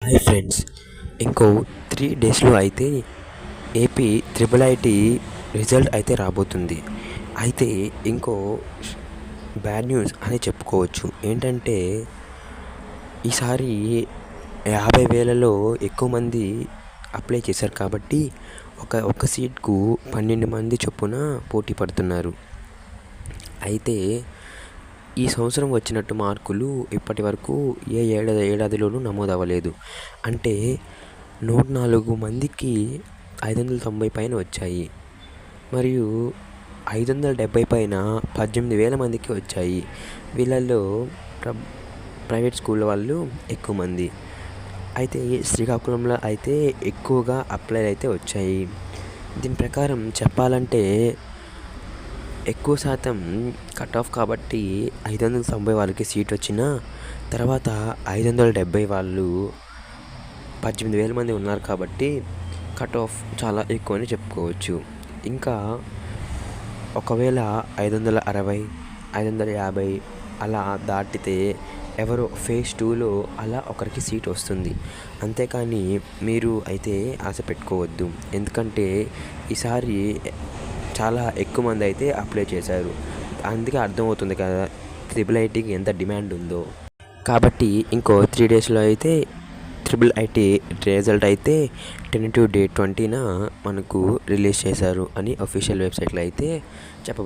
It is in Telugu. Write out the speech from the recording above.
హాయ్ ఫ్రెండ్స్, ఇంకో 3 డేస్లో అయితే ఏపీ ట్రిపుల్ ఐటీ రిజల్ట్ అయితే రాబోతుంది. అయితే ఇంకో బ్యాడ్ న్యూస్ అని చెప్పుకోవచ్చు. ఏంటంటే ఈసారి 50,000లో ఎక్కువ మంది అప్లై చేశారు కాబట్టి ఒక సీట్కు 12 మంది చొప్పున పోటీ పడుతున్నారు. అయితే ఈ సంవత్సరం వచ్చినట్టు మార్కులు ఇప్పటి వరకు ఏ ఏడాదిలోనూ నమోదవ్వలేదు. అంటే 104 మందికి 590 పైన వచ్చాయి. మరియు 570 పైన 18,000 మందికి వచ్చాయి. వీళ్ళల్లో ప్రైవేట్ స్కూల్ వాళ్ళు ఎక్కువ మంది. అయితే శ్రీకాకుళంలో అయితే ఎక్కువగా అప్లైలు అయితే వచ్చాయి. దీని ప్రకారం చెప్పాలంటే ఎక్కువ శాతం కట్ ఆఫ్ కాబట్టి 590 వాళ్ళకి సీట్ వచ్చినా తర్వాత 570 వాళ్ళు 18,000 మంది ఉన్నారు కాబట్టి కట్ ఆఫ్ చాలా ఎక్కువ అని చెప్పుకోవచ్చు. ఇంకా ఒకవేళ 560, 550 అలా దాటితే ఎవరో ఫేజ్ 2లో అలా ఒకరికి సీట్ వస్తుంది. అంతేకాని మీరు అయితే ఆశ పెట్టుకోవద్దు. ఎందుకంటే ఈసారి చాలా ఎక్కువ మంది అయితే అప్లై చేశారు. అందుకే అర్థమవుతుంది కదా ట్రిపుల్ ఐటీకి ఎంత డిమాండ్ ఉందో. కాబట్టి ఇంకో 3 డేస్లో అయితే ట్రిపుల్ ఐటీ రిజల్ట్ అయితే టెంటేటివ్ డేట్ 20న మనకు రిలీజ్ చేశారు అని అఫీషియల్ వెబ్సైట్లో అయితే చెప్పబడింది.